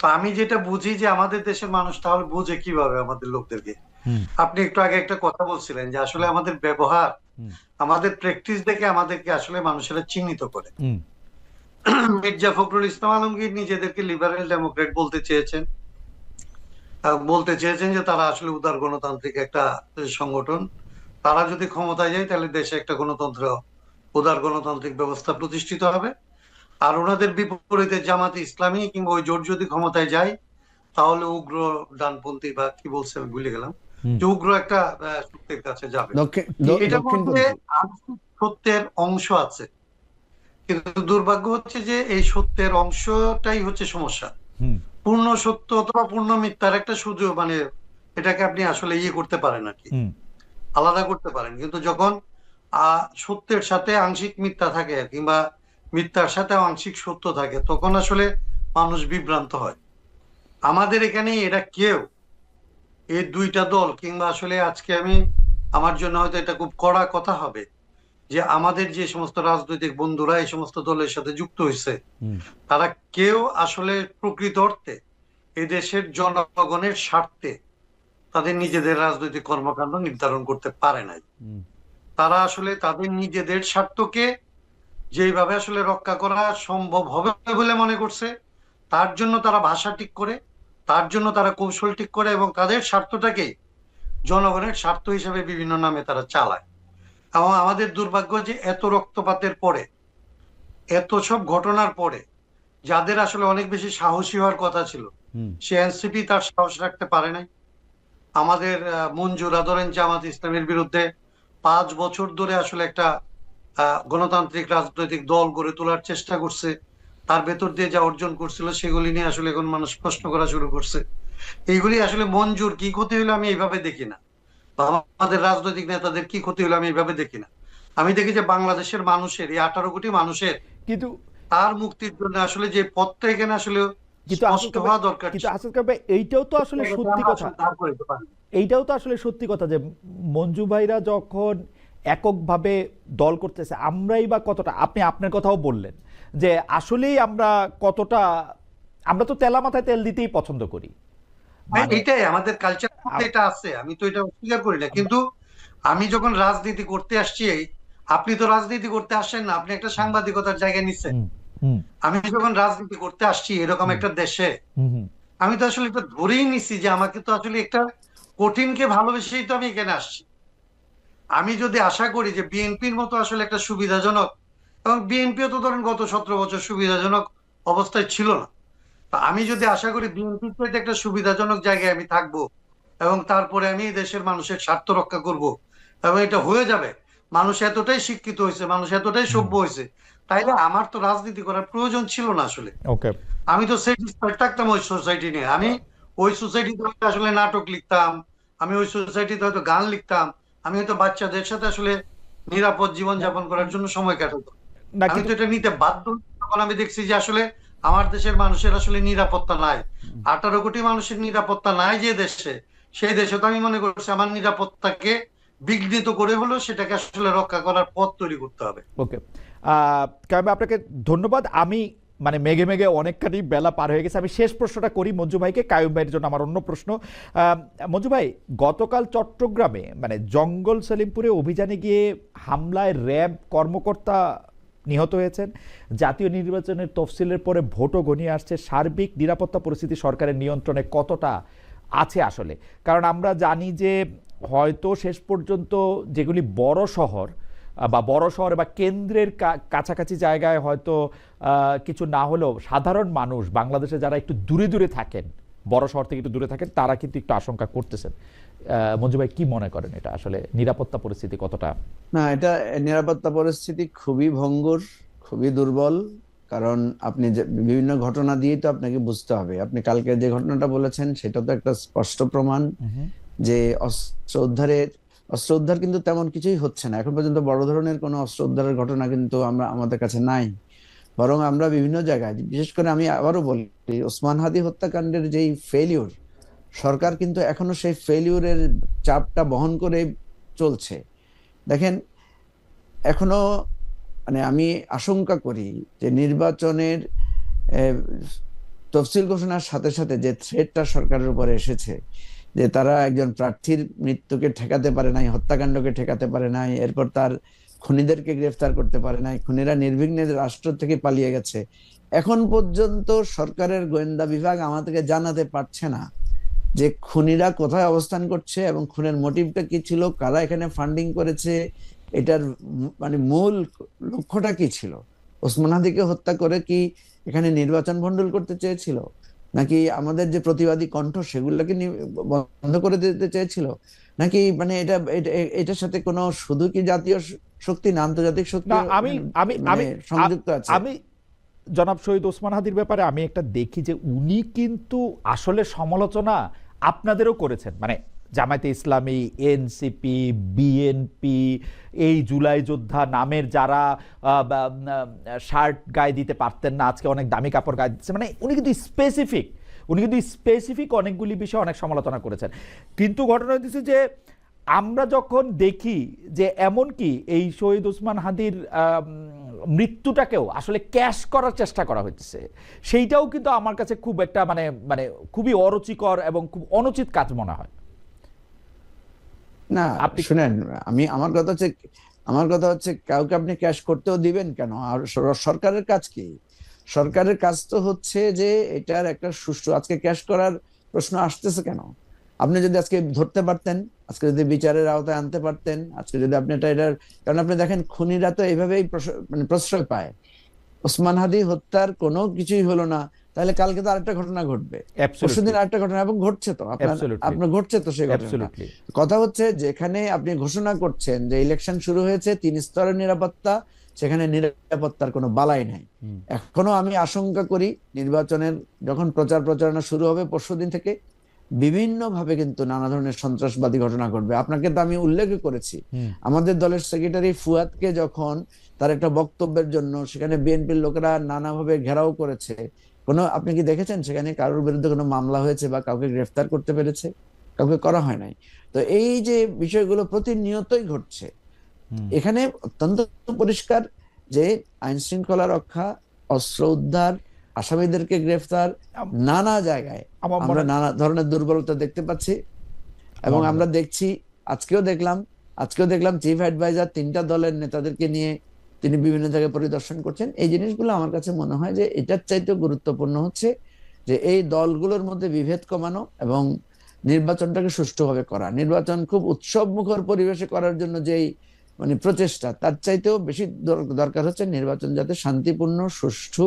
তো আমি যেটা বুঝি যে আমাদের দেশের মানুষ তাহলে বুঝে কিভাবে আমাদের লোকদেরকে। হুম আপনি একটু আগে একটা কথা বলছিলেন যে আসলে আমাদের ব্যবহার, হুম আমাদের প্র্যাকটিস দেখে আমাদেরকে আসলে মানুষেরা চিহ্নিত করে। হুম মির্জা ফখরুল ইসলাম আলমগীর নিজেদেরকে লিবারেল ডেমোক্রেট বলতে চেয়েছেন, বলতে চেয়েছেন যে তারা আসলে উদার গণতান্ত্রিক একটা সংগঠন। তারা যদি ক্ষমতায় যায় তাহলে দেশে একটা গণতন্ত্র, উদার গণতান্ত্রিক ব্যবস্থা প্রতিষ্ঠিত হবে। আর ওনাদের বিপরীতে জামাতে ইসলামী কিংবা ওই জোট যদি ক্ষমতায় যায় তাহলে উগ্র ডানপন্থী বা কি বলছে আমি ভুলে গেলাম, হুম। যে উগ্র একটা শক্তির কাছে যাবে। এটার মধ্যে দক্ষিণপন্থী। আংশিক সত্যের অংশ আছে, কিন্তু দুর্ভাগ্য হচ্ছে যে এই সত্যের অংশটাই হচ্ছে সমস্যা। হুম পূর্ণ সত্য অথবা পূর্ণ মিথ্যার একটা শুধু মানে এটাকে আপনি আসলে ইয়ে করতে পারেন আর কি, হুম আলাদা করতে পারেন। কিন্তু যখন সত্যের সাথে আংশিক মিথ্যা থাকে কিংবা মিথ্যার সাথে আংশিক সত্য থাকে তখন আসলে মানুষ বিভ্রান্ত হয়। আমাদের এখানে এরা কেউ, এই দুইটা দল কিংবা আসলে আজকে আমি, আমার জন্য হয়তো এটা খুব কড়া কথা হবে যে আমাদের যে সমস্ত রাজনৈতিক বন্ধুরা এই সমস্ত দলের সাথে যুক্ত হয়েছে হুম তারা কেউ আসলে প্রকৃত অর্থে এদেশের জনগণের স্বার্থে তাদের নিজেদের রাজনৈতিক কর্মকাণ্ড নির্ধারণ করতে পারে নাই। হুম তারা আসলে তাদের নিজেদের স্বার্থকে যেইভাবে আসলে রক্ষা করা সম্ভব হবে বলে মনে করছে তার জন্য তারা ভাষা ঠিক করে, তার জন্য তারা কৌশল ঠিক করে এবং তাদের স্বার্থটাকে জনগণের স্বার্থ হিসেবে বিভিন্ন নামে তারা চালায়। এবং আমাদের দুর্ভাগ্য যে এত রক্তপাতের পরে, এত সব ঘটনার পরে যাদের আসলে অনেক বেশি সাহসী হওয়ার কথা ছিল হুম সে এনসিপি তার সাহস রাখতে পারে নাই। আমাদের মঞ্জুরা ধরেন জামাত ইসলামের বিরুদ্ধে 5 বছর ধরে আসলে একটা গণতান্ত্রিক রাজনৈতিক দল গড়ে তোলার চেষ্টা করছে, তার ভেতর দিয়ে যা অর্জন করছিল সেগুলি নিয়ে আসলে এখন মানুষ প্রশ্ন করা শুরু করছে। এইগুলি আসলে মঞ্জুর কি ক্ষতি হলো আমি এইভাবে দেখি না, বা আমাদের রাজনৈতিক নেতাদের কি ক্ষতি হলো আমি এইভাবে দেখি না। আমি দেখি যে বাংলাদেশের মানুষের, এই 18 কোটি মানুষের কিন্তু তার মুক্তির জন্য আসলে যে পথটা এখানে আসলে কিন্তু আসল স্পষ্ট কবে, হওয়া দরকার কিন্তু ছিল আসল কবে এইটাও তো আসলে সেটাকে সত্যি আমরা কথা। আসলে দাঁড় করাতে পারি। এইটাও তো আসলে সত্যি কথা যে মঞ্জু ভাইরা যখন এককভাবে দল করতেছে আমরাই বা কতটা, আপনি আপনার কথাও বললেন যে আসলেই আমরা কতটা, আমরা তো তেলা মাথায় তেল দিতেই পছন্দ করি। হ্যাঁ, মানে এটাই আমাদের কালচারের মধ্যে এটা আছে, আমি তো এটা অস্বীকার করি না। আমরা কিন্তু আমি যখন রাজনীতি করতে আসছি, আপনি তো রাজনীতি করতে আসেন না, আপনি একটা সাংবাদিকতার জায়গায় নিচ্ছেন। হুম হুম আমি যখন রাজনীতি করতে আসছি এরকম হুম একটা দেশে, হুম হুম আমি তো আসলে এটা ধরেই নিচ্ছি যে আমাকে তো আসলে একটা কঠিনকে ভালোবেসেই তো আমি এখানে আসছি। আমি যদি আশা করি যে বিএনপির মতো আসলে একটা সুবিধাজনক, এবং বিএনপিও তো ধরেন গত 17 বছর সুবিধাজনক অবস্থায় ছিল না, তা আমি যদি আশা করি বিএনপির চাইতে একটা সুবিধাজনক জায়গায় আমি থাকবো এবং তারপরে আমি এই দেশের মানুষের স্বার্থ রক্ষা করব এবং এটা হয়ে যাবে, মানুষ এতটাই শিক্ষিত হয়েছে, মানুষ এতটাই হুম। সভ্য হয়েছে, তাইলে আমার তো রাজনীতি করার প্রয়োজন ছিল না আসলে। ওকে। আমি তো স্যাটিসফাইড থাকতাম ওই সোসাইটি নিয়ে। আমি ওই সোসাইটিতে আসলে নাটক লিখতাম, আমি ওই সোসাইটিতে হয়তো গান লিখতাম, আমি হয়তো বাচ্চাদের সাথে আসলে নিরাপদ জীবন না যাপন করার জন্য সময় কাটাতাম। না, আমি কিন্তু তো এটা নিতে বাধ্য হই যখন আমি দেখছি যে আসলে আমার দেশের মানুষের আসলে নিরাপত্তা নাই। 18 কোটি মানুষের নিরাপত্তা নাই যে দেশে, সেই দেশে তো আমি মনে করছি আমার নিরাপত্তাকে বিঘ্নিত করে হলেও সেটাকে আসলে রক্ষা করার পথ তৈরি করতে হবে। ওকে। কাইম ভাই, আপনাকে ধন্যবাদ। আমি মানে মেঘে মেঘে অনেকখানি বেলা পার হয়ে গেছে, আমি শেষ প্রশ্নটা করি মঞ্জু ভাইকে, কায়ুম ভাইয়ের জন্য আমার অন্য প্রশ্ন। আহ, মঞ্জু ভাই, গতকাল চট্টগ্রামে মানে জঙ্গল সেলিমপুরে অভিযানে গিয়ে হামলায় র্যাব কর্মকর্তা নিহত হয়েছেন। জাতীয় নির্বাচনের তফসিলের পরে ভোটও ঘনিয়ে আসছে, সার্বিক নিরাপত্তা পরিস্থিতি সরকারের নিয়ন্ত্রণে কতটা আছে আসলে? কারণ আমরা জানি যে হয়তো শেষ পর্যন্ত যেগুলি বড় শহর বা বড় শহরে বা কেন্দ্রের কাছাকাছি জায়গায় হয়তো কিছু না হলেও সাধারণ মানুষ বাংলাদেশে যারা একটু দূরে দূরে থাকেন, বড় শহর থেকে একটু দূরে থাকেন, তারা কিন্তু একটু আশঙ্কা করতেছেন। মঞ্জু ভাই, কি মনে করেন এটা আসলে নিরাপত্তা পরিস্থিতি কতটা? না, এটা নিরাপত্তা পরিস্থিতি খুবই ভঙ্গুর, খুবই দুর্বল। কারণ আপনি যে বিভিন্ন ঘটনা দিয়ে তো আপনাকে বুঝতে হবে। আপনি কালকে যে ঘটনাটা বলেছেন সেটা তো একটা স্পষ্ট প্রমাণ হুম যে অস্ত্র উদ্ধার কিন্তু তেমন কিছুই হচ্ছে না এখন পর্যন্ত। বড় ধরনের কোনো অস্ত্র উদ্ধারের ঘটনা কিন্তু আমাদের কাছে নাই। বরং আমরা বিভিন্ন জায়গায়, বিশেষ করে আমি আবারও বলি, ওসমান হাদি হত্যাকাণ্ডের যেই ফেলিউর, সরকার কিন্তু এখনো সেই ফেলিউরের চাপটা বহন করে চলছে। দেখেন, এখনো মানে আমি আশঙ্কা করি যে নির্বাচনের তফসিল ঘোষণার সাথে সাথে যে থ্রেটটা সরকারের উপরে এসেছে, যে তারা একজন প্রার্থীর মৃত্যুকে ঠেকাতে পারে নাই, হত্যাকাণ্ডকে ঠেকাতে পারে নাই, এরপর তার খুনিদেরকে গ্রেফতার করতে পারে নাই, খুনিরা নির্বিঘ্নে রাষ্ট্র থেকে পালিয়ে গেছে, এখন পর্যন্ত সরকারের গোয়েন্দা বিভাগ আমাদেরকে জানাতে পারছে না যে খুনিরা কোথায় অবস্থান করছে এবং খুনের মোটিভটা কি ছিল, কারা এখানে ফান্ডিং করেছে, এটার মানে মূল লক্ষ্যটা কি ছিল। ওসমান হাদিকে হত্যা করে কি এখানে নির্বাচন ভণ্ডুল করতে চেয়েছিল, নাকি আমাদের যে প্রতিবাদী কণ্ঠ সেগুলোকে বন্ধ করে দিতে চেয়েছিল, নাকি মানে এটার সাথে কোনো শুধু কি জাতীয় শক্তি না আন্তর্জাতিক শক্তি না, আমি আমি আমি সংযুক্ত আছে? আমি জনাব শহীদ ওসমান হাদির ব্যাপারে আমি একটা দেখি যে উনি কিন্তু আসলে সমালোচনা আপনাদেরও করেছেন, মানে জামায়াতে ইসলামী, এনসিপি, বিএনপি, এই জুলাই যোদ্ধা নামের যারা শার্ট গায়ে দিতে পারতেন না, আজকে অনেক দামি কাপড় গায়ে দিচ্ছে, মানে উনি কিন্তু স্পেসিফিক অনেকগুলি বিষয়ে অনেক সমালোচনা করেছেন। কিন্তু ঘটনা হচ্ছে যে আমরা যখন দেখি যে এমনকি এই শহীদ ওসমান হাদির মৃত্যুটাকেও আসলে ক্যাশ করার চেষ্টা করা হচ্ছে, সেইটাও কিন্তু আমার কাছে খুব একটা মানে মানে খুবই অরুচিকর এবং খুব অনুচিত কাজ মনে হয়। না শুনেন, আমার কথা হচ্ছে কাউকে আপনি ক্যাশ করতেও দিবেন কেন? আর সরকারের কাজ কি? সরকারের কাজ তো হচ্ছে যে এটার একটা সুষ্ঠু, আজকে ক্যাশ করার প্রশ্ন আসতেছে কেন? আপনি যদি আজকে ধরতে পারতেন, আজকে যদি বিচারের আওতায় আনতে পারতেন, আজকে যদি আপনি এটার, কারণ আপনি দেখেন খুনিরা তো এইভাবেই মানে প্রশ্রয় পায়। ওসমান হাদি হত্যার কোনো কিছুই হলো না, তাহলে কালকে তো আরেকটা ঘটনা ঘটবে, পরশুদিন আরেকটা ঘটনা, এবং ঘটছে তো আপনার ঘটছে তো সেই ঘটনা। কথা হচ্ছে যেখানে আপনি ঘোষণা করছেন যে ইলেকশন শুরু হয়েছে, 3 স্তরের নিরাপত্তা, সেখানে নিরাপত্তার কোনো বালাই নাই। এখনো আমি আশঙ্কা করি নির্বাচনের যখন প্রচারণা শুরু হবে পরশুদিন থেকে, বিভিন্ন ভাবে কিন্তু নানা ধরনের সন্ত্রাসবাদী ঘটনা ঘটবে। আপনাকে তো আমি উল্লেখ করেছি, আমাদের দলের সেক্রেটারি ফুয়াদকে যখন তার একটা বক্তব্যের জন্য সেখানে বিএনপির লোকেরা নানাভাবে ঘেরাও করেছে, আপনি কি দেখেছেন সেখানে কারোর বিরুদ্ধে কোনো মামলা হয়েছে বা কাউকে গ্রেফতার করতে পেরেছে? কাউকে করা হয় নাই। তো এই যে বিষয়গুলো প্রতিনিয়তই ঘটছে, এখানে অত্যন্ত পরিষ্কার যে আইন শৃঙ্খলা রক্ষা, অস্ত্র উদ্ধার, আসামিদেরকে গ্রেফতার, নানা জায়গায় আমরা নানা ধরনের দুর্বলতা দেখতে পাচ্ছি। এবং আমরা দেখছি, আজকেও দেখলাম চিফ অ্যাডভাইজার 3টা দলের নেতাদেরকে নিয়ে তিনি বিভিন্ন জায়গায় পরিদর্শন করছেন। এই জিনিসগুলো আমার কাছে মনে হয় যে এটার চাইতে গুরুত্বপূর্ণ হচ্ছে যে এই দলগুলোর মধ্যে বিভেদ কমানো এবং নির্বাচনটাকে সুষ্ঠুভাবে করা। নির্বাচন খুব উৎসব মুখর পরিবেশে করার জন্য যেই মানে প্রচেষ্টা, তার চাইতেও বেশি দরকার হচ্ছে নির্বাচন যাতে শান্তিপূর্ণ, সুষ্ঠু